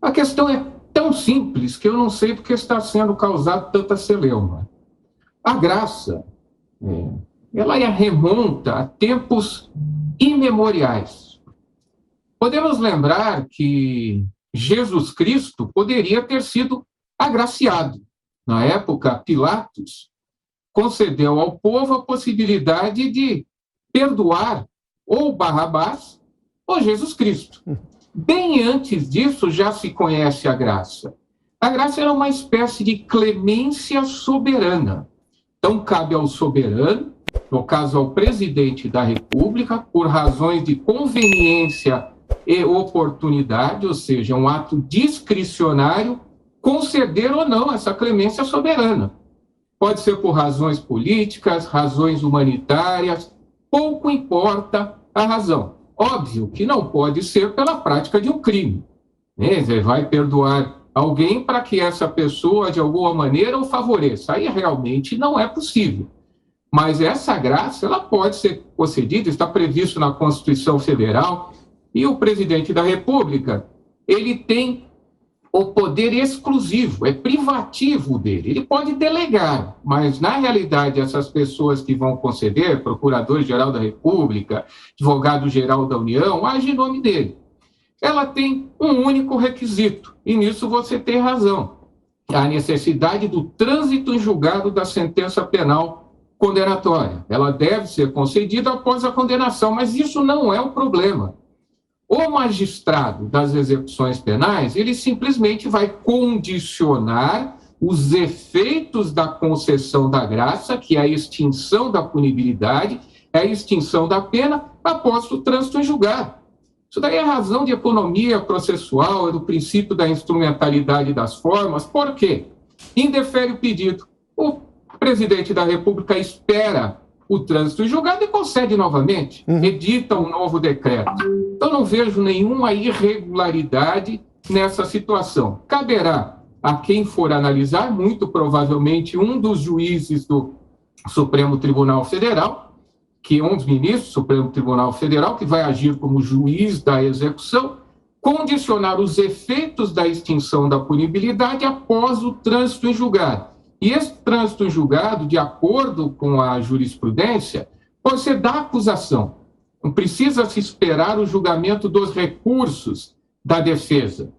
A questão é tão simples que eu não sei porque está sendo causado tanta celeuma. A graça, ela remonta a tempos imemoriais. Podemos lembrar que Jesus Cristo poderia ter sido agraciado. Na época, Pilatos concedeu ao povo a possibilidade de perdoar ou Barrabás ou Jesus Cristo. Bem antes disso, já se conhece a graça. A graça era uma espécie de clemência soberana. Então, cabe ao soberano, no caso ao presidente da República, por razões de conveniência e oportunidade, ou seja, um ato discricionário, conceder ou não essa clemência soberana. Pode ser por razões políticas, razões humanitárias, pouco importa a razão. Óbvio que não pode ser pela prática de um crime. Você vai perdoar alguém para que essa pessoa, de alguma maneira, o favoreça. Aí realmente não é possível. Mas essa graça, ela pode ser concedida, está previsto na Constituição Federal, e o presidente da República, ele tem o poder exclusivo, é privativo dele. Ele pode delegar, mas, na realidade, essas pessoas que vão conceder, Procurador-Geral da República, Advogado-Geral da União, agem em nome dele. Ela tem um único requisito, e nisso você tem razão, a necessidade do trânsito em julgado da sentença penal condenatória. Ela deve ser concedida após a condenação, mas isso não é o problema. O magistrado das execuções penais, ele simplesmente vai condicionar os efeitos da concessão da graça, que é a extinção da punibilidade, é a extinção da pena, após o trânsito em julgado. Isso daí é razão de economia processual, é do princípio da instrumentalidade das formas. Por quê? Indefere o pedido. O presidente da República espera o trânsito em julgado e concede novamente, edita um novo decreto. Então, não vejo nenhuma irregularidade nessa situação. Caberá a quem for analisar, muito provavelmente um dos juízes do Supremo Tribunal Federal, que é um dos ministros do Supremo Tribunal Federal, que vai agir como juiz da execução, condicionar os efeitos da extinção da punibilidade após o trânsito em julgado. E esse trânsito em julgado, de acordo com a jurisprudência, pode ser da acusação. Não precisa se esperar o julgamento dos recursos da defesa.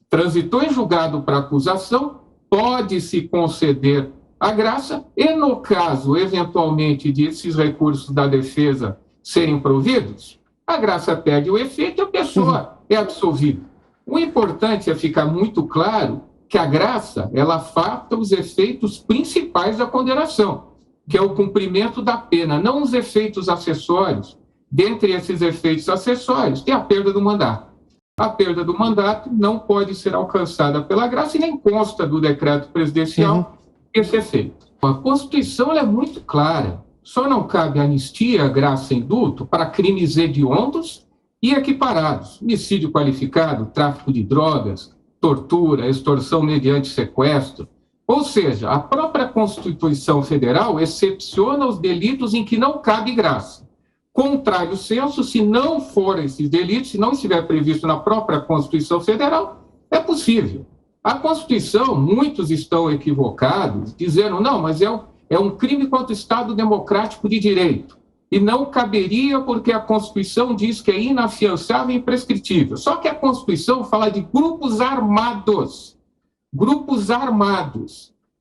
Transitou em julgado para acusação, pode-se conceder a graça e, no caso, eventualmente, desses recursos da defesa serem providos, a graça perde o efeito e a pessoa é absolvida. O importante é ficar muito claro que a graça, ela afasta os efeitos principais da condenação, que é o cumprimento da pena, não os efeitos acessórios. Dentre esses efeitos acessórios, tem a perda do mandato. A perda do mandato não pode ser alcançada pela graça e nem consta do decreto presidencial esse efeito. A Constituição ela é muito clara. Só não cabe anistia, graça e indulto para crimes hediondos e equiparados. Homicídio qualificado, tráfico de drogas, tortura, extorsão mediante sequestro. Ou seja, a própria Constituição Federal excepciona os delitos em que não cabe graça. Contrário senso, se não for esses delitos, se não estiver previsto na própria Constituição Federal, é possível. A Constituição, muitos estão equivocados, dizendo, não, mas é um crime contra o Estado Democrático de Direito. E não caberia porque a Constituição diz que é inafiançável e imprescritível. Só que a Constituição fala de grupos armados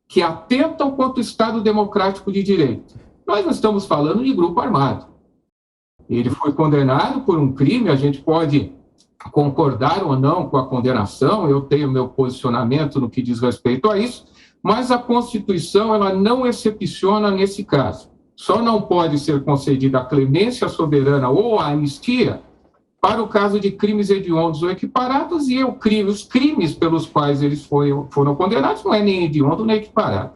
que atentam contra o Estado Democrático de Direito. Nós não estamos falando de grupo armado. Ele foi condenado por um crime, a gente pode concordar ou não com a condenação, eu tenho meu posicionamento no que diz respeito a isso, mas a Constituição ela não excepciona nesse caso. Só não pode ser concedida a clemência soberana ou a anistia para o caso de crimes hediondos ou equiparados, e os crimes pelos quais eles foram condenados não é nem hediondo nem equiparado.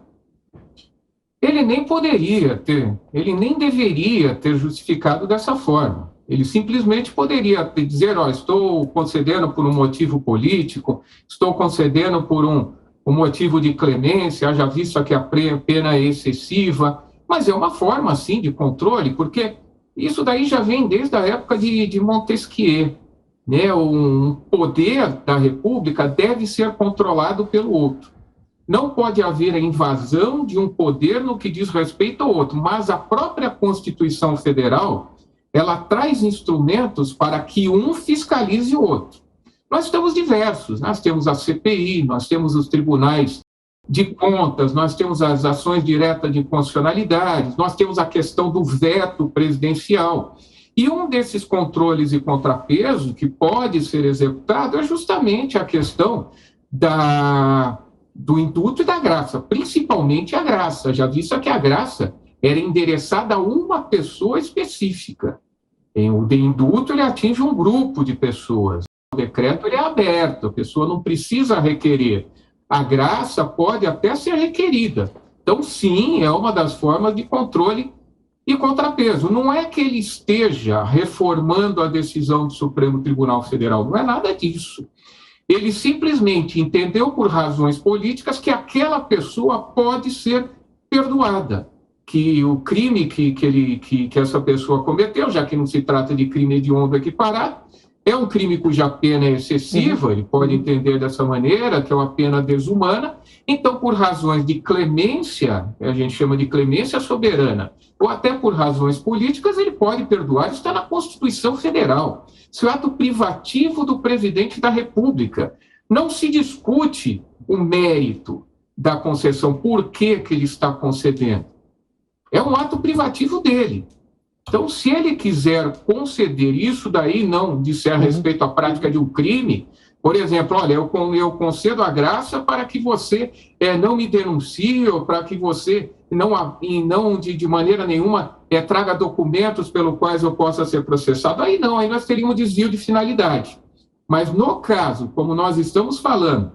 Ele nem deveria ter justificado dessa forma. Ele simplesmente poderia dizer, estou concedendo por um motivo político, estou concedendo por um motivo de clemência, haja visto que a pena é excessiva, mas é uma forma, assim, de controle, porque isso daí já vem desde a época de Montesquieu. né, um poder da República deve ser controlado pelo outro. Não pode haver a invasão de um poder no que diz respeito ao outro, mas a própria Constituição Federal, ela traz instrumentos para que um fiscalize o outro. Nós temos diversos, nós temos a CPI, nós temos os tribunais de contas, nós temos as ações diretas de constitucionalidade, nós temos a questão do veto presidencial. E um desses controles e contrapesos que pode ser executado é justamente a questão do indulto e da graça, principalmente a graça, já visto que a graça era endereçada a uma pessoa específica. O de indulto ele atinge um grupo de pessoas, o decreto ele é aberto, a pessoa não precisa requerer. A graça pode até ser requerida. Então, sim, é uma das formas de controle e contrapeso. Não é que ele esteja reformando a decisão do Supremo Tribunal Federal, não é nada disso. Ele simplesmente entendeu por razões políticas que aquela pessoa pode ser perdoada, que o crime que essa pessoa cometeu, já que não se trata de crime hediondo equiparado, é um crime cuja pena é excessiva, ele pode entender dessa maneira, que é uma pena desumana, então, por razões de clemência, a gente chama de clemência soberana, ou até por razões políticas, ele pode perdoar, isso está na Constituição Federal. Isso é ato privativo do presidente da República. Não se discute o mérito da concessão, por que ele está concedendo. É um ato privativo dele. Então, se ele quiser conceder isso, daí não disser a respeito à prática de um crime, por exemplo, olha, eu concedo a graça para que você não me denuncie, ou para que você não de maneira nenhuma traga documentos pelos quais eu possa ser processado. Aí não, aí nós teríamos desvio de finalidade. Mas no caso, como nós estamos falando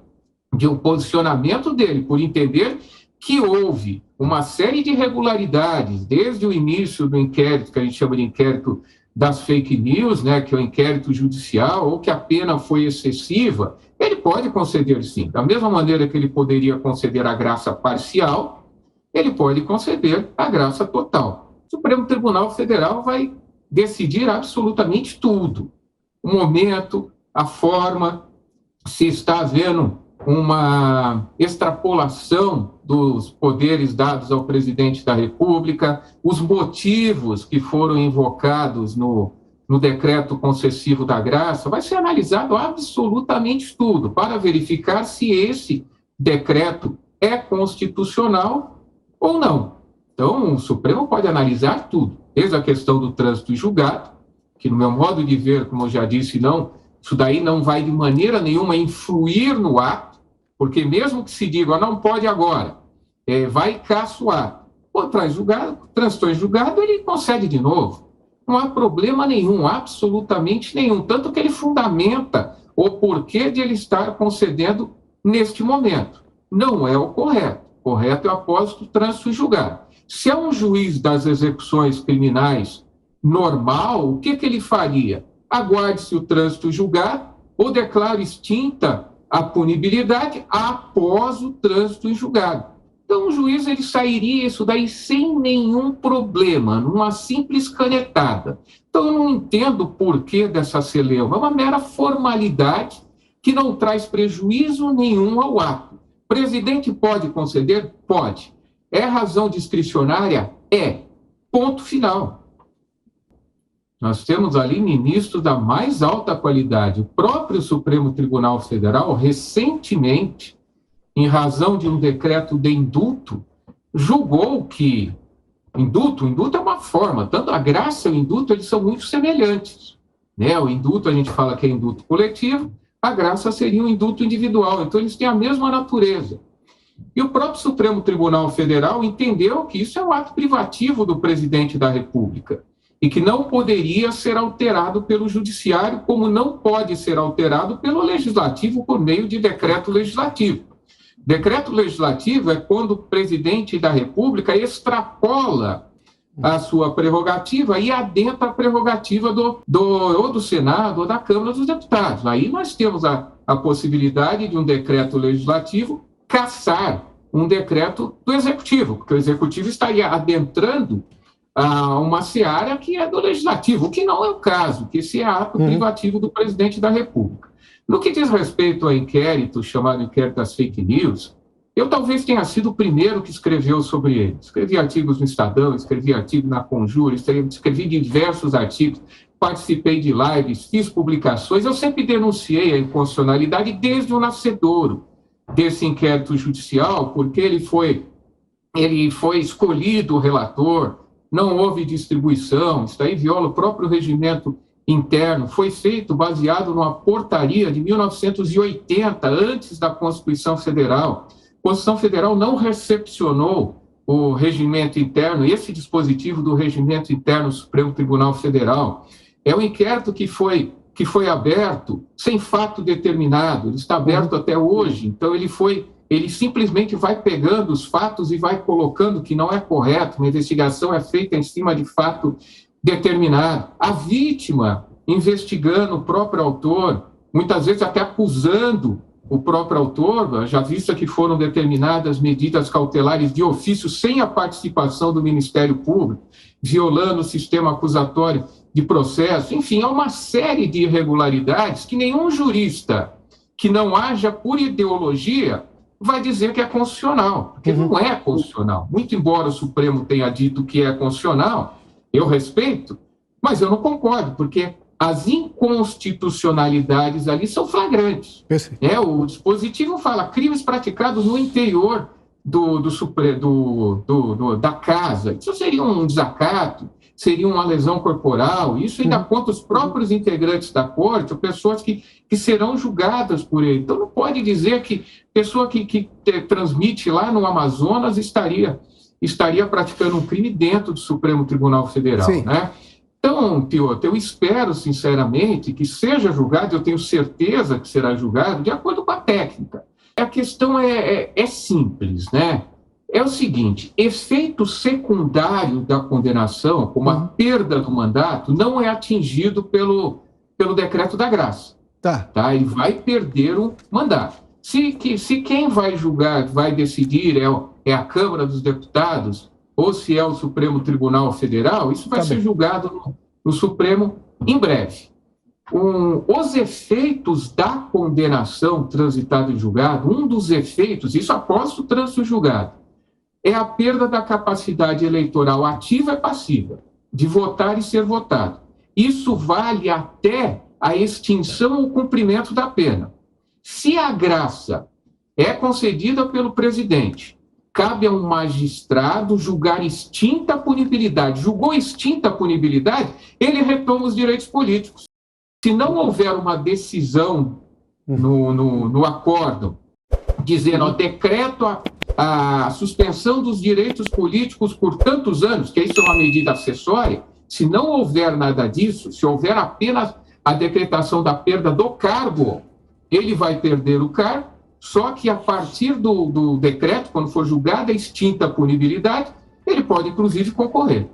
de um posicionamento dele, por entender que houve uma série de irregularidades desde o início do inquérito, que a gente chama de inquérito das fake news, né, que é o inquérito judicial, ou que a pena foi excessiva, ele pode conceder sim. Da mesma maneira que ele poderia conceder a graça parcial, ele pode conceder a graça total. O Supremo Tribunal Federal vai decidir absolutamente tudo. O momento, a forma, se está havendo uma extrapolação dos poderes dados ao presidente da República, os motivos que foram invocados no decreto concessivo da graça, vai ser analisado absolutamente tudo para verificar se esse decreto é constitucional ou não. Então, o Supremo pode analisar tudo, desde a questão do trânsito julgado, que no meu modo de ver, como eu já disse, isso daí não vai de maneira nenhuma influir no ato, porque mesmo que se diga, não pode agora, vai caçoar. Pô, transitou em julgado, ele concede de novo. Não há problema nenhum, absolutamente nenhum. Tanto que ele fundamenta o porquê de ele estar concedendo neste momento. Não é o correto. O correto é após o trânsito em julgado. Se é um juiz das execuções criminais normal, o que ele faria? Aguarde-se o trânsito julgado ou declare extinta a punibilidade após o trânsito em julgado. Então, o juiz ele sairia isso daí sem nenhum problema, numa simples canetada. Então, eu não entendo o porquê dessa celeuma. É uma mera formalidade que não traz prejuízo nenhum ao ato. O presidente pode conceder? Pode. É razão discricionária? É. Ponto final. Nós temos ali ministros da mais alta qualidade. O próprio Supremo Tribunal Federal, recentemente, em razão de um decreto de indulto, julgou que indulto é uma forma, tanto a graça e o indulto, eles são muito semelhantes. Né? O indulto, a gente fala que é indulto coletivo, a graça seria um indulto individual, então eles têm a mesma natureza. E o próprio Supremo Tribunal Federal entendeu que isso é um ato privativo do presidente da República, e que não poderia ser alterado pelo judiciário, como não pode ser alterado pelo legislativo por meio de decreto legislativo. Decreto legislativo é quando o presidente da República extrapola a sua prerrogativa e adentra a prerrogativa ou do Senado ou da Câmara dos Deputados. Aí nós temos a possibilidade de um decreto legislativo cassar um decreto do Executivo, porque o Executivo estaria adentrando a uma seara que é do legislativo, o que não é o caso, que esse é ato privativo do presidente da República. No que diz respeito ao inquérito, chamado inquérito das fake news, eu talvez tenha sido o primeiro que escreveu sobre ele. Escrevi artigos no Estadão, escrevi artigo na Conjura, escrevi diversos artigos, participei de lives, fiz publicações. Eu sempre denunciei a inconstitucionalidade desde o nascedouro desse inquérito judicial, porque ele foi escolhido o relator, não houve distribuição, isso aí viola o próprio regimento interno, foi feito baseado numa portaria de 1980, antes da Constituição Federal. A Constituição Federal não recepcionou o regimento interno, esse dispositivo do regimento interno do Supremo Tribunal Federal. É um inquérito que foi aberto sem fato determinado, ele está aberto até hoje, então ele simplesmente vai pegando os fatos e vai colocando que não é correto, uma investigação é feita em cima de fato determinado. A vítima investigando o próprio autor, muitas vezes até acusando o próprio autor, já visto que foram determinadas medidas cautelares de ofício sem a participação do Ministério Público, violando o sistema acusatório de processo. Enfim, há uma série de irregularidades que nenhum jurista que não haja por ideologia vai dizer que é constitucional, porque não é constitucional. Muito embora o Supremo tenha dito que é constitucional, eu respeito, mas eu não concordo, porque as inconstitucionalidades ali são flagrantes. O dispositivo fala crimes praticados no interior da casa. Isso seria um desacato, seria uma lesão corporal, isso ainda contra os próprios integrantes da corte, ou pessoas que serão julgadas por ele. Então não pode dizer que pessoa que transmite lá no Amazonas estaria praticando um crime dentro do Supremo Tribunal Federal, né? Então, Piotr, eu espero sinceramente que seja julgado, eu tenho certeza que será julgado de acordo com a técnica. A questão é simples, né? É o seguinte, efeito secundário da condenação, como a perda do mandato, não é atingido pelo decreto da graça. Tá? Ele vai perder o mandato. Se quem vai julgar, vai decidir é a Câmara dos Deputados, ou se é o Supremo Tribunal Federal, isso vai ser julgado no Supremo em breve. Os efeitos da condenação transitada em julgado, um dos efeitos, isso após o trânsito julgado, é a perda da capacidade eleitoral ativa e passiva, de votar e ser votado. Isso vale até a extinção ou cumprimento da pena. Se a graça é concedida pelo presidente, cabe a um magistrado julgar extinta a punibilidade. Julgou extinta a punibilidade, ele retoma os direitos políticos. Se não houver uma decisão no acórdão, dizendo, decreto a suspensão dos direitos políticos por tantos anos, que isso é uma medida acessória, se não houver nada disso, se houver apenas a decretação da perda do cargo, ele vai perder o cargo. Só que a partir do decreto, quando for julgada a extinta a punibilidade, ele pode, inclusive, concorrer.